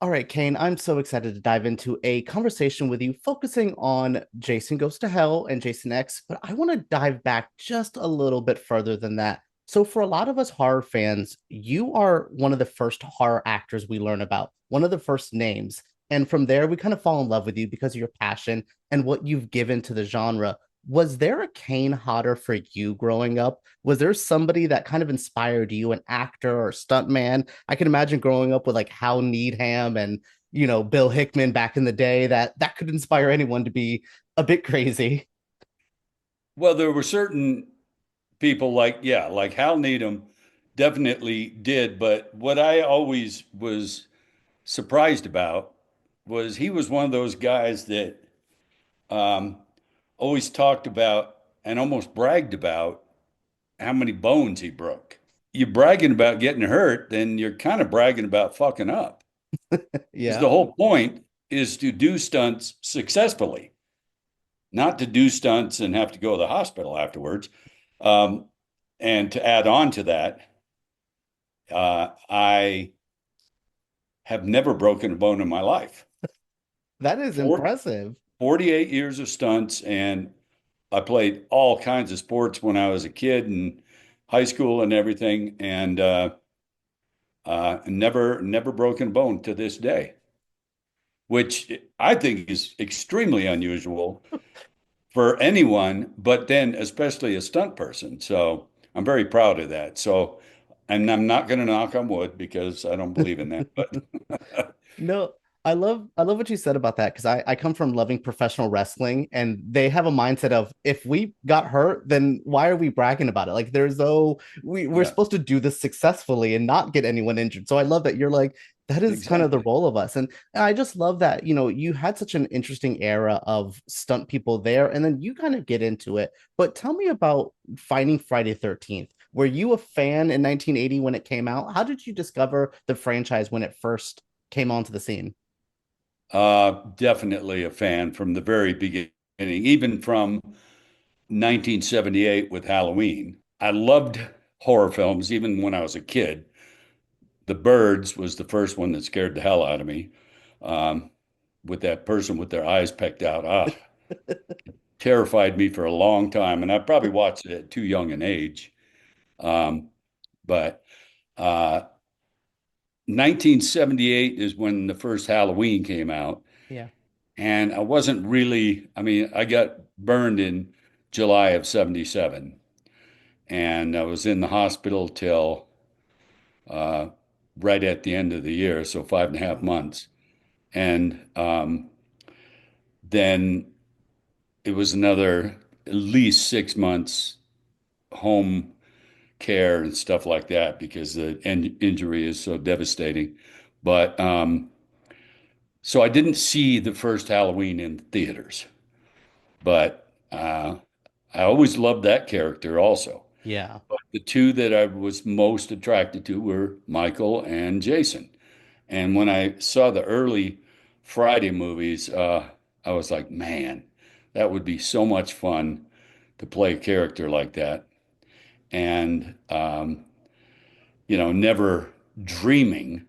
All right, Kane, I'm so excited to dive into a conversation with you focusing on Jason Goes to Hell and Jason X, but I want to dive back just a little bit further than that. So, for a lot of us horror fans, you are one of the first horror actors we learn about, one of the first names. And from there, we kind of fall in love with you because of your passion and what you've given to the genre. Was there a Kane Hodder for you growing up? Was there somebody that kind of inspired you, an actor or stuntman? I can imagine growing up with like Hal Needham and Bill Hickman back in the day that could inspire anyone to be a bit crazy. Well, there were certain people like Hal Needham definitely did, but what I always was surprised about was he was one of those guys that um, always talked about and almost bragged about how many bones he broke. You're bragging about getting hurt, then you're kind of bragging about fucking up. Because Yeah. the whole point is to do stunts successfully, not to do stunts and have to go to the hospital afterwards. Um, and to add on to that, I have never broken a bone in my life. That is Four, impressive. 48 years of stunts, and I played all kinds of sports when I was a kid and high school and everything, and never broken a bone to this day, which I think is extremely unusual for anyone, but then especially a stunt person. So I'm very proud of that. So, and I'm not going to knock on wood because I don't believe in that, but No, I love what you said about that because I come from loving professional wrestling and they have a mindset of if we got hurt, then why are we bragging about it? Like there's no we're yeah, supposed to do this successfully and not get anyone injured. So I love that you're like, that is kind of the exactly. role of us. And I just love that, you had such an interesting era of stunt people there, and then you kind of get into it. But tell me about finding Friday 13th. Were you a fan in 1980 when it came out? How did you discover the franchise when it first came onto the scene? Definitely a fan from the very beginning, even from 1978 with Halloween. I loved horror films even when I was a kid. The Birds was the first one that scared the hell out of me. Um, with that person with their eyes pecked out. Terrified me for a long time. And I probably watched it at too young an age. Um, but uh, 1978 is when the first Halloween came out. Yeah. And I wasn't really, I mean, I got burned in July of 77. And I was in the hospital till uh, right at the end of the year, so 5.5 months. And then it was another at least 6 months home care and stuff like that because the injury is so devastating. But so I didn't see the first Halloween in theaters, but I always loved that character also. Yeah. But the two that I was most attracted to were Michael and Jason. And when I saw the early Friday movies, I was like, man, that would be so much fun to play a character like that. And, never dreaming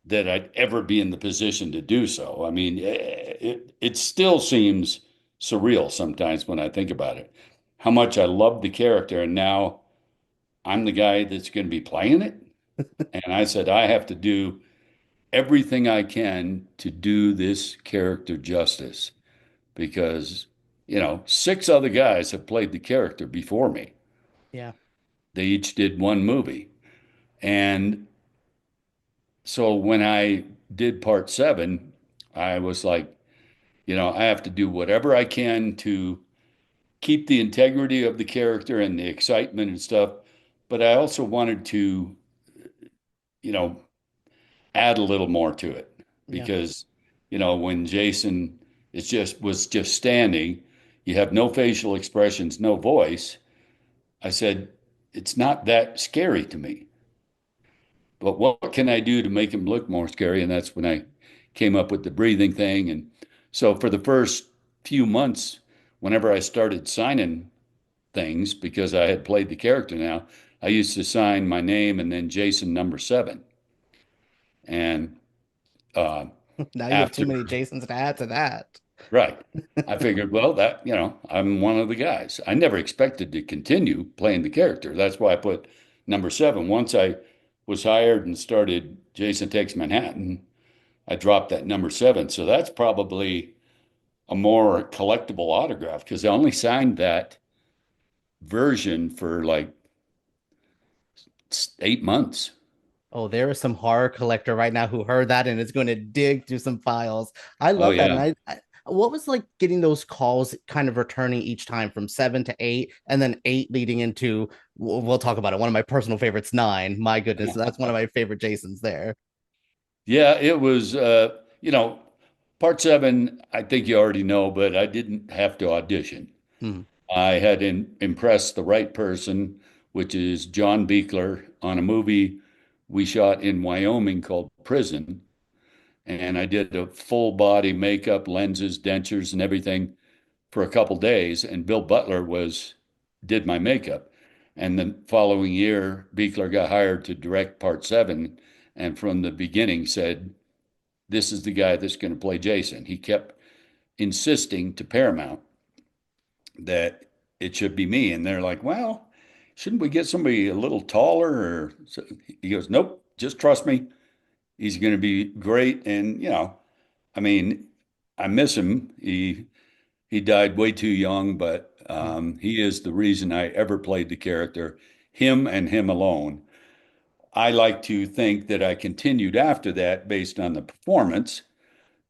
that I'd ever be in the position to do so. I mean, it still seems surreal sometimes when I think about it, how much I love the character. And now I'm the guy that's going to be playing it. And I said, I have to do everything I can to do this character justice because, six other guys have played the character before me. Yeah. They each did one movie. And so when I did part seven, I was like, I have to do whatever I can to keep the integrity of the character and the excitement and stuff. But I also wanted to, you know, add a little more to it Yeah. because, when Jason was just standing, you have no facial expressions, no voice. I said, it's not that scary to me. But what can I do to make him look more scary? And that's when I came up with the breathing thing. And so for the first few months, whenever I started signing things, because I had played the character now, I used to sign my name and then Jason number 7. And uh, Now you have too after. many Jasons to add to that. Right. I figured, well, that, I'm one of the guys. I never expected to continue playing the character. That's why I put number 7. Once I was hired and started Jason Takes Manhattan, I dropped that number 7. So that's probably a more collectible autograph because I only signed that version for like 8 months. Oh, there is some horror collector right now who heard that and is going to dig through some files. I Oh, love that. And yeah. what was like getting those calls kind of returning each time from 7 to 8 and then 8 leading into, we'll talk about it. One of my personal favorites, 9. My goodness, that's one of my favorite Jasons there. Yeah, it was, part 7, I think you already know, but I didn't have to audition. Hmm. I had impressed the right person, which is John Beekler, on a movie we shot in Wyoming called Prison. And I did a full body makeup, lenses, dentures, and everything for a couple days. And Bill Butler did my makeup. And the following year, Beekler got hired to direct part 7. And from the beginning said, this is the guy that's going to play Jason. He kept insisting to Paramount that it should be me. And they're like, well, shouldn't we get somebody a little taller? Or so he goes, nope, just trust me. He's going to be great. And, I mean, I miss him. He died way too young, but he is the reason I ever played the character, him and him alone. I like to think that I continued after that based on the performance,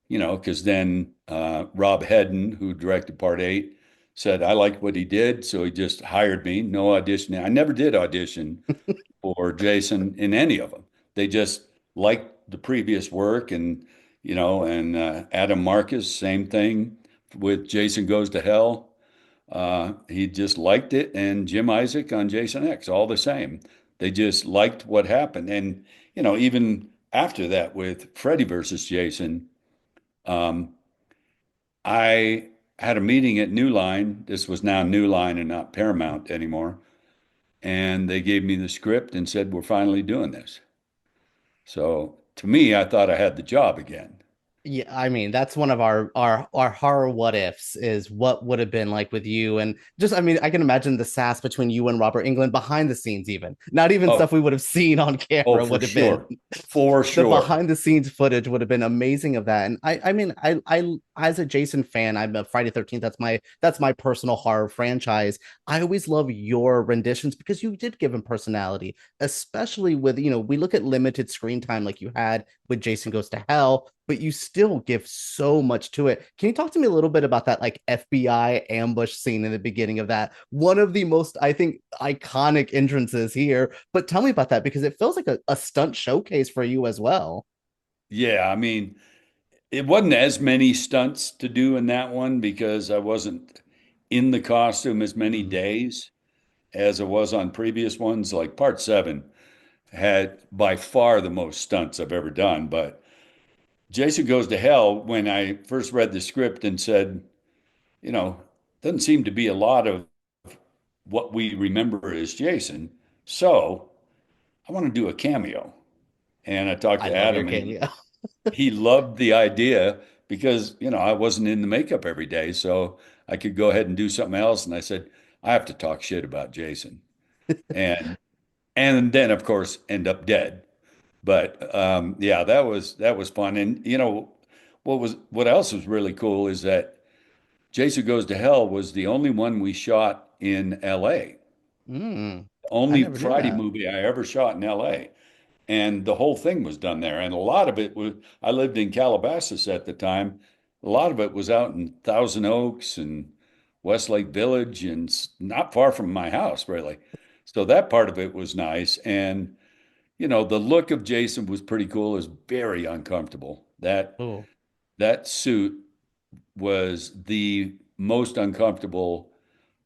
because then Rob Hedden, who directed part 8, said I liked what he did, so he just hired me. No auditioning. I never did audition for Jason in any of them. They just liked the previous work, and Adam Marcus, same thing with Jason Goes to Hell. He just liked it, and Jim Isaac on Jason X, all the same. They just liked what happened, and even after that with Freddy versus Jason. Um, I had a meeting at New Line. This was now New Line and not Paramount anymore. And they gave me the script and said, we're finally doing this. So to me, I thought I had the job again. Yeah, I mean, that's one of our horror what ifs is what would have been like with you. And just, I mean, I can imagine the sass between you and Robert England behind the scenes, even not even Oh, stuff we would have seen on oh, camera for would have been. sure. For The sure. behind the scenes footage would have been amazing of that. And I mean, I as a Jason fan, I'm a Friday 13th. That's my personal horror franchise. I always love your renditions because you did give him personality, especially with, we look at limited screen time like you had with Jason Goes to Hell, but you still give so much to it. Can you talk to me a little bit about that like FBI ambush scene in the beginning of that? One of the most, I think, iconic entrances here. But tell me about that because it feels like a stunt showcase for you as well. Yeah, I mean, it wasn't as many stunts to do in that one because I wasn't in the costume as many Mm. days as it was on previous ones. Like part 7 had by far the most stunts I've ever done. But Jason Goes to Hell, when I first read the script and said, doesn't seem to be a lot of what we remember as Jason. So I want to do a cameo. And I talked I to love your Adam, and cameo. he loved the idea because, I wasn't in the makeup every day. So I could go ahead and do something else. And I said, I have to talk shit about Jason. And and then of course end up dead. But yeah, that was fun. And what else was really cool is that Jason Goes to Hell was the only one we shot in LA. I Only never knew Friday that. movie I ever shot in LA. And the whole thing was done there. And a lot of it was, I lived in Calabasas at the time. A lot of it was out in Thousand Oaks and Westlake Village and not far from my house, really. So that part of it was nice. And, the look of Jason was pretty cool. It was very uncomfortable. Oh, That suit was the most uncomfortable,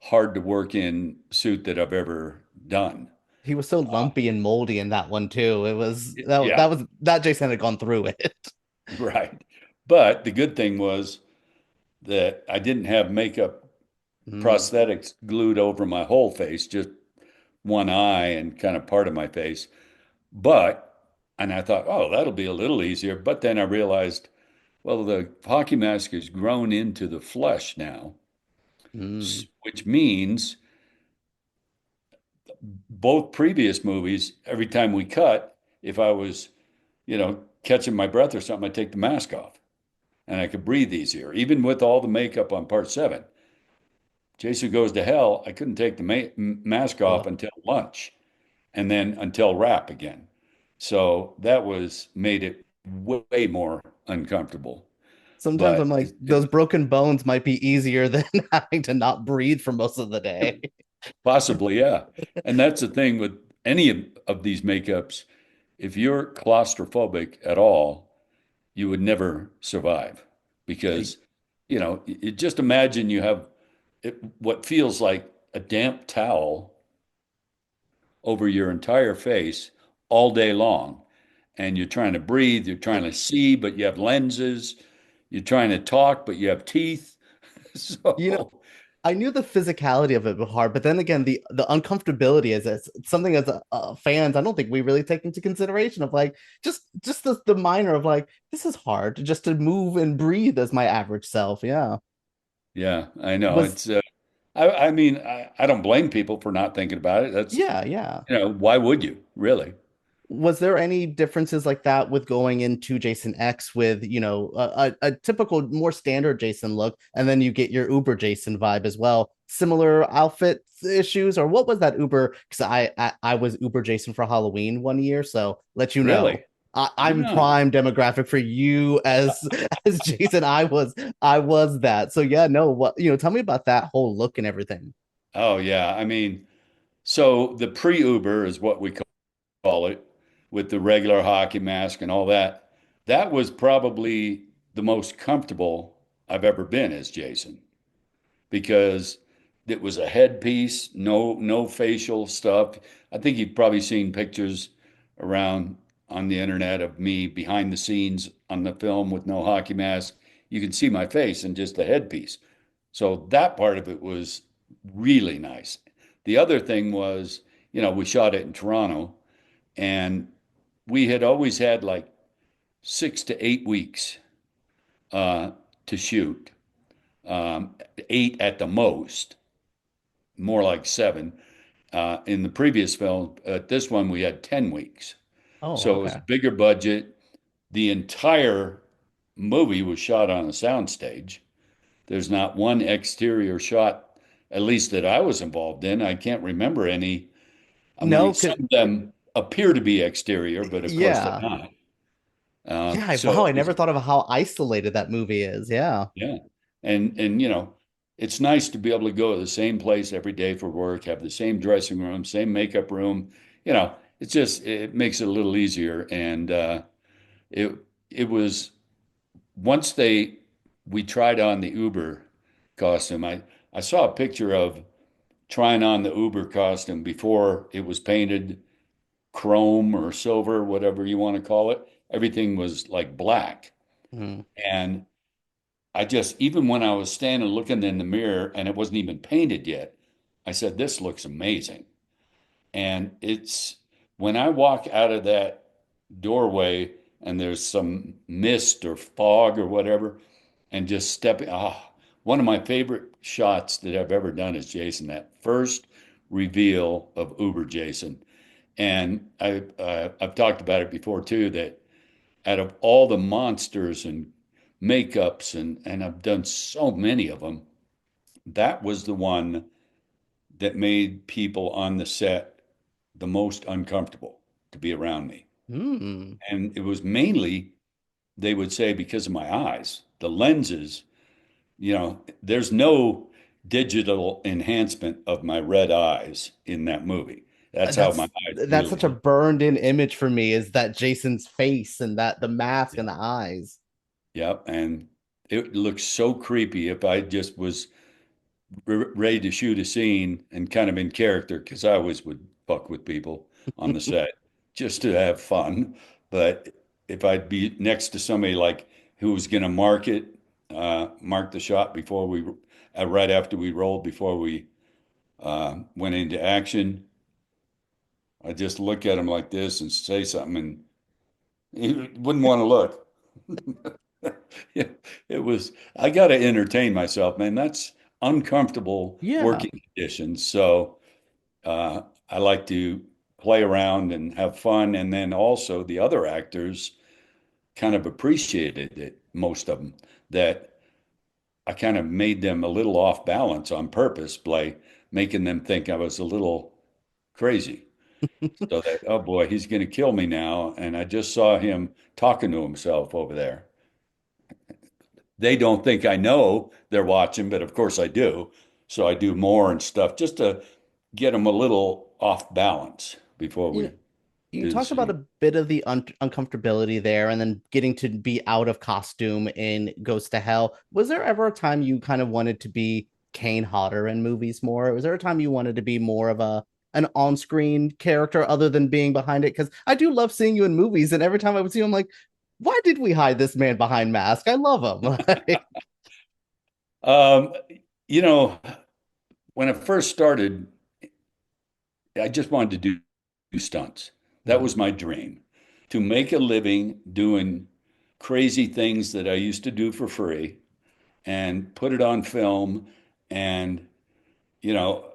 hard to work in suit that I've ever done. he was so Uh, lumpy and moldy in that one too. It was that yeah, that was that Jason had gone through it. right. But the good thing was that I didn't have makeup Mm. prosthetics glued over my whole face, just one eye and kind of part of my face. But And I thought, oh, that'll be a little easier. But then I realized, well, the hockey mask is grown into the flesh now, Mm. which means both previous movies, every time we cut, if I was, catching my breath or something, I'd take the mask off and I could breathe easier. Even with all the makeup on part seven, Jason Goes to Hell, I couldn't take the mask off Ugh. until lunch and then until wrap again. So that made it way more uncomfortable. Sometimes I'm But like, those broken bones might be easier than having to not breathe for most of the day. possibly, yeah. And that's the thing with any of these makeups. If you're claustrophobic at all, you would never survive because, just imagine you have what feels like a damp towel over your entire face all day long. And you're trying to breathe, you're trying to see, but you have lenses, you're trying to talk, but you have teeth. You know, So, I knew the physicality of it was hard, but then again, the uncomfortability is it's something as fans, I don't think we really take into consideration of like just the minor of like this is hard just to move and breathe as my average self. Yeah. yeah, I know. Was I mean, I don't blame people for not thinking about it. That's, yeah, yeah. why would you really? Was there any differences like that with going into Jason X with, a typical, more standard Jason look, and then you get your Uber Jason vibe as well? Similar outfit issues, or what was that Uber? Because I was Uber Jason for Halloween one year, so let you know. Really? I'm No. prime demographic for you as Jason. I was that. So yeah, no, tell me about that whole look and everything. Oh, yeah. I mean, so the pre-Uber is what we call it, with the regular hockey mask and all that. That was probably the most comfortable I've ever been as Jason because it was a headpiece, no facial stuff. I think you've probably seen pictures around on the internet of me behind the scenes on the film with no hockey mask. You can see my face and just the headpiece. So that part of it was really nice. The other thing was, we shot it in Toronto and we had always had like 6 to 8 weeks uh, to shoot, 8 at the most, more like 7. In the previous film, this one we had 10 weeks. Oh, So it was okay. a bigger budget. The entire movie was shot on a soundstage. There's not one exterior shot, at least that I was involved in. I can't remember any. I No, mean, some of them appear to be exterior, but of course they're yeah. not. Yeah, So wow, it I was, never thought of how isolated that movie is. Yeah. yeah. And it's nice to be able to go to the same place every day for work, have the same dressing room, same makeup room. It makes it a little easier. And it it was once we tried on the Uber costume. I saw a picture of trying on the Uber costume before it was painted chrome or silver, whatever you want to call it. Everything was like black. Mm. And even when I was standing looking in the mirror and it wasn't even painted yet, I said, this looks amazing. And when I walk out of that doorway and there's some mist or fog or whatever, and just stepping, one of my favorite shots that I've ever done is Jason, that first reveal of Uber Jason. And I've talked about it before too, that out of all the monsters and makeups, and I've done so many of them, that was the one that made people on the set the most uncomfortable to be around me. Mm. And it was mainly, they would say, because of my eyes, the lenses, there's no digital enhancement of my red eyes in that movie. That's how my eyes That's really such a look. burned in image for me is that Jason's face and that the mask Yeah. and the eyes. Yep. And it looks so creepy if I just was ready to shoot a scene and kind of in character, because I always would fuck with people on the set just to have fun. But if I'd be next to somebody like who was going to mark the shot right after we rolled, before we went into action, I just look at them like this and say something, and You wouldn't want to look. Yeah, it was, I got to entertain myself, man. That's uncomfortable Yeah. working conditions. So I like to play around and have fun. And then also the other actors kind of appreciated it, most of them, that I kind of made them a little off balance on purpose by making them think I was a little crazy. So that, oh boy, he's going to kill me now. And I just saw him talking to himself over there. They don't think I know they're watching, but of course I do. So I do more and stuff just to get them a little off balance before You know, we you do the talked about scene. a bit of the uncomfortability there and then getting to be out of costume in Ghost to Hell. Was there ever a time you kind of wanted to be Kane Hodder in movies more? Was there a time you wanted to be more of a an on-screen character other than being behind it? Because I do love seeing you in movies, and every time I would see you, I'm like, why did we hide this man behind mask? I love him. Like, Um, you know, when I first started, I just wanted to do stunts. That mhm, was my dream, to make a living doing crazy things that I used to do for free and put it on film and, you know,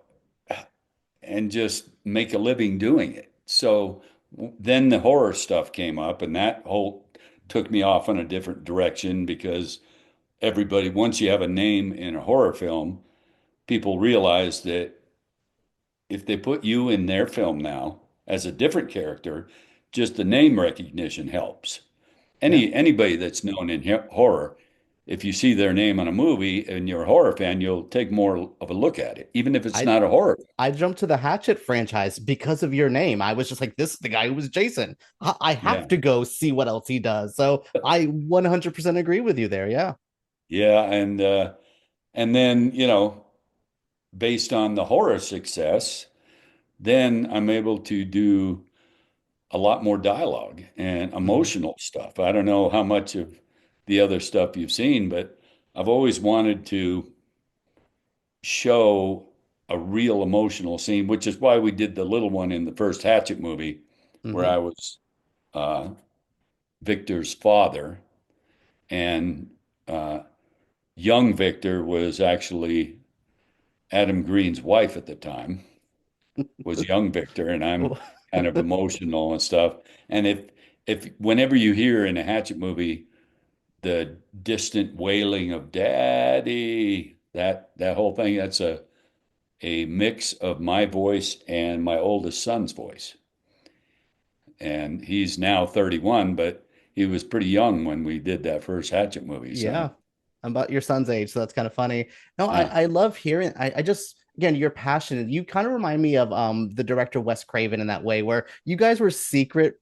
and just make a living doing it. So then the horror stuff came up, and that whole took me off in a different direction because everybody, once you have a name in a horror film, people realize that if they put you in their film now as a different character, just the name recognition helps. yeah. Anybody that's known in horror, if you see their name on a movie and you're a horror fan, you'll take more of a look at it, even if it's I not a horror. I jumped to the Hatchet franchise because of your name. I was just like, this is the guy who was Jason. I have Yeah. to go see what else he does. So I 100% agree with you there. Yeah. Yeah, and then, based on the horror success, then I'm able to do a lot more dialogue and Mhm. emotional stuff. I don't know how much of the other stuff you've seen, but I've always wanted to show a real emotional scene, which is why we did the little one in the first Hatchet movie, where Mhm. I was uh, Victor's father, and uh, young Victor was actually Adam Green's wife at the time, was young Victor, and I'm kind of emotional and stuff. And if whenever you hear in a Hatchet movie the distant wailing of "Daddy," that whole thing, that's a mix of my voice and my oldest son's voice. And he's now 31, but he was pretty young when we did that first Hatchet movie. Yeah. So, I'm about your son's age, so that's kind of funny. No, yeah, I love hearing I just again you're passionate. You kind of remind me of the director Wes Craven in that way, where you guys were secret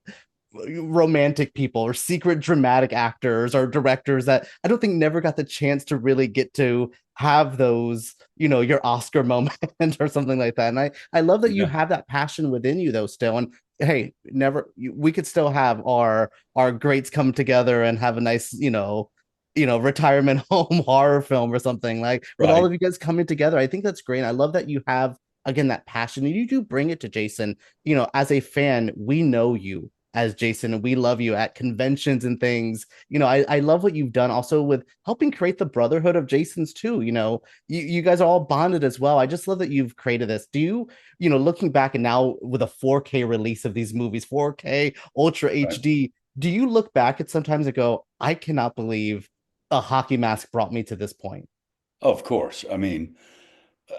romantic people or secret dramatic actors or directors that I don't think never got the chance to really get to have those, your Oscar moment or something like that. And I love that you yeah, have that passion within you though still. And hey, never we could still have our greats come together and have a nice, retirement home horror film or something like with all right. of you guys coming together. I think that's great. I love that you have again that passion and you do bring it to Jason. As a fan, we know you as Jason, and we love you at conventions and things. I love what you've done also with helping create the brotherhood of Jasons too. You guys are all bonded as well. I just love that you've created this. Do you, looking back and now with a 4K release of these movies, 4K Ultra Right. HD, do you look back at sometimes and go, I cannot believe a hockey mask brought me to this point? Of course. I mean,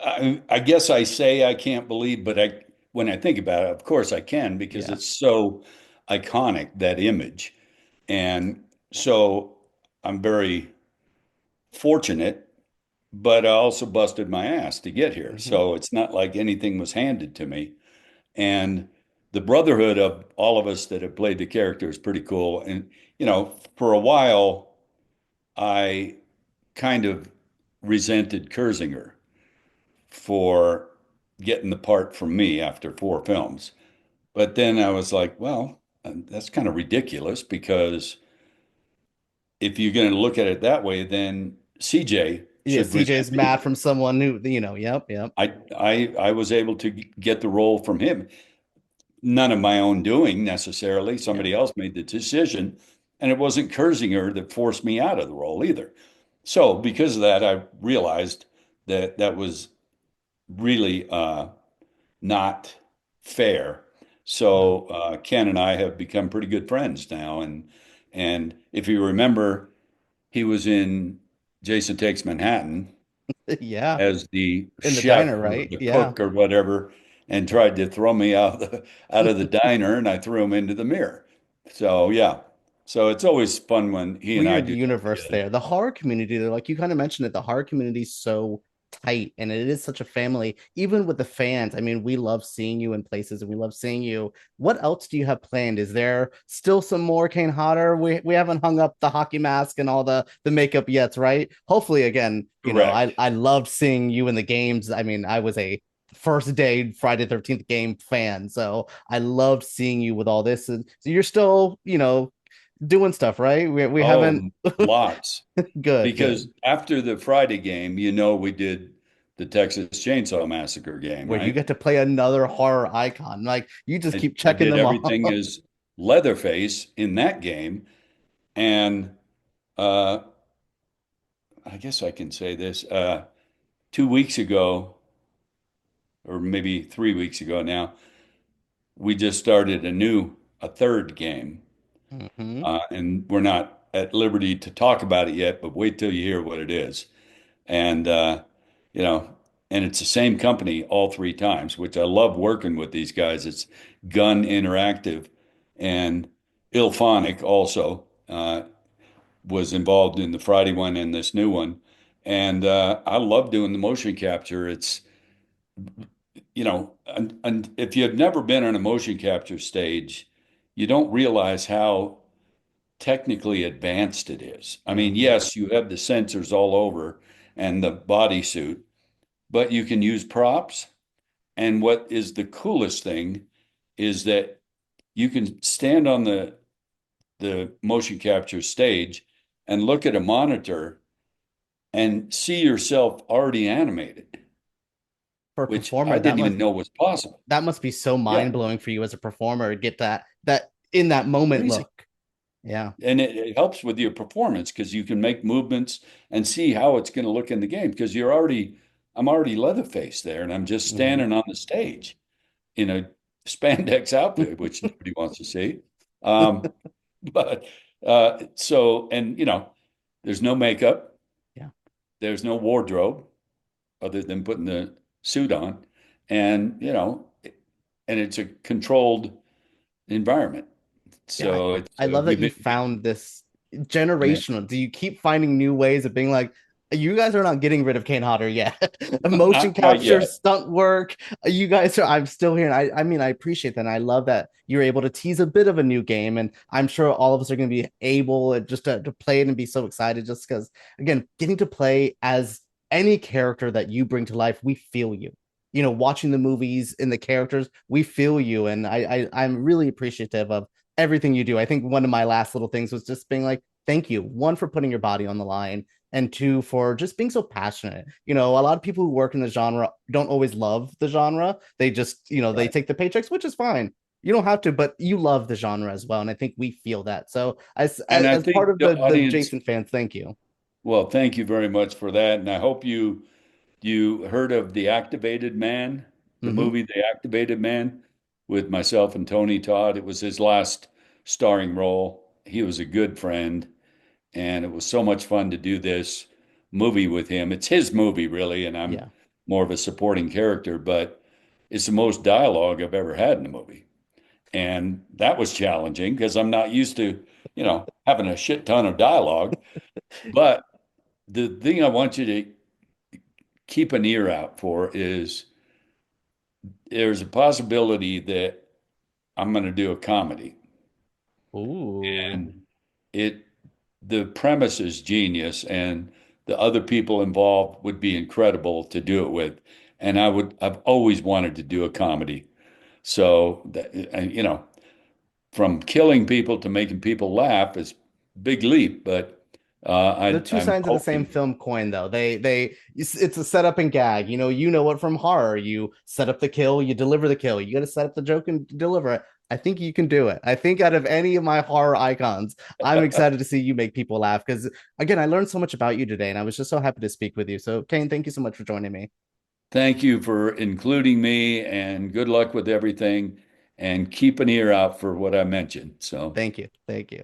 I guess I say I can't believe, but when I think about it, of course I can because Yeah. it's so iconic, that image. And so I'm very fortunate, but I also busted my ass to get here. Mm-hmm. So it's not like anything was handed to me. And the brotherhood of all of us that have played the character is pretty cool. And, for a while, I kind of resented Kurzinger for getting the part from me after 4 films. But then I was like, well, that's kind of ridiculous because if you're going to look at it that way, then CJ Yeah, should CJ resent is me. mad from someone who, yep, yep. I was able to get the role from him. none of my own doing necessarily. Yeah. Somebody else made the decision, and it wasn't Kurzinger that forced me out of the role either. So because of that, I realized that that was really not fair. No. So Ken and I have become pretty good friends now, and if you remember, he was in Jason Takes Manhattan Yeah. as the In the chef diner, or right? the Yeah. cook or whatever, and tried to throw me out of the diner, and I threw him into the mirror. So yeah, so it's always fun when he and I Weird do that universe together. there. The horror community, they're like you kind of mentioned it, the horror community is so tight and it is such a family, even with the fans. I mean, we love seeing you in places and we love seeing you. What else do you have planned? Is there still some more Kane Hodder? We haven't hung up the hockey mask and all the makeup yet, right? Hopefully, again, Correct. I loved seeing you in the games. I mean, I was a first day Friday 13th game fan, so I loved seeing you with all this. And so you're still, doing stuff, right? We haven't. Oh, lots. Good, Because good. after the Friday game, we did the Texas Chainsaw Massacre game, Where you right? get to play another horror icon. Like you just keep I checking did them off. everything as Leatherface in that game, and uh, I guess I can say this. 2 weeks ago, or maybe 3 weeks ago now, we just started a third game. Hmm. And we're not at liberty to talk about it yet, but wait till you hear what it is. And, you know, and it's the same company all three times, which I love working with these guys. It's Gun Interactive and Ilphonic also was involved in the Friday one and this new one. And I love doing the motion capture. It's and if you've never been on a motion capture stage, you don't realize how technically advanced it is. I mean, Hmm. yes, you have the sensors all over and the bodysuit, but you can use props. And what is the coolest thing is that you can stand on the motion capture stage and look at a monitor and see yourself already animated, For a which I performer, didn't even know was possible. that must be so Yeah, mind blowing for you as a performer to get that in that moment crazy. look. Yeah. And it helps with your performance because you can make movements and see how it's going to look in the game because I'm already Leatherface there and I'm just Hmm. standing on the stage in a spandex outfit, which nobody wants to see. Um, but and there's no makeup, Yeah. there's no wardrobe other than putting the suit on, and and it's a controlled environment. Yeah, So it's I love that we've you been found this and it, generational. Do you keep finding new ways of being like, you guys are not getting rid of Kane Hodder yet? Motion not quite capture, yet. stunt work. You guys are, I'm still here. And I mean, I appreciate that. And I love that you're able to tease a bit of a new game. And I'm sure all of us are going to be able just to play it and be so excited just because, again, getting to play as any character that you bring to life, we feel you. Watching the movies and the characters, we feel you. And I'm really appreciative of everything you do. I think one of my last little things was just being like, thank you. One, for putting your body on the line, and two, for just being so passionate. A lot of people who work in the genre don't always love the genre. They just, they Right. take the paychecks, which is fine. You don't have to, but you love the genre as well. And I think we feel that. So And I as part think of the the audience, Jason fans, thank you. well, thank you very much for that. And I hope you heard of The Activated Man, the Mm-hmm. movie The Activated Man with myself and Tony Todd. It was his last starring role. He was a good friend, and it was so much fun to do this movie with him. It's his movie, really, and I'm Yeah. more of a supporting character, but it's the most dialogue I've ever had in a movie. And that was challenging because I'm not used to, having a shit ton of dialogue. But the thing I want you to keep an ear out for is there's a possibility that I'm going to do a comedy. Ooh. And it the premise is genius and the other people involved would be incredible to do it with. And I've always wanted to do a comedy. So that, and, from killing people to making people laugh is a big leap, but They're two I'm sides of the same hoping. film coin, though. It's a setup and gag. You know it from horror. You set up the kill, you deliver the kill. You got to set up the joke and deliver it. I think you can do it. I think out of any of my horror icons, I'm excited to see you make people laugh because, again, I learned so much about you today, and I was just so happy to speak with you. So, Kane, thank you so much for joining me. Thank you for including me, and good luck with everything. And keep an ear out for what I mentioned. So. Thank you. Thank you.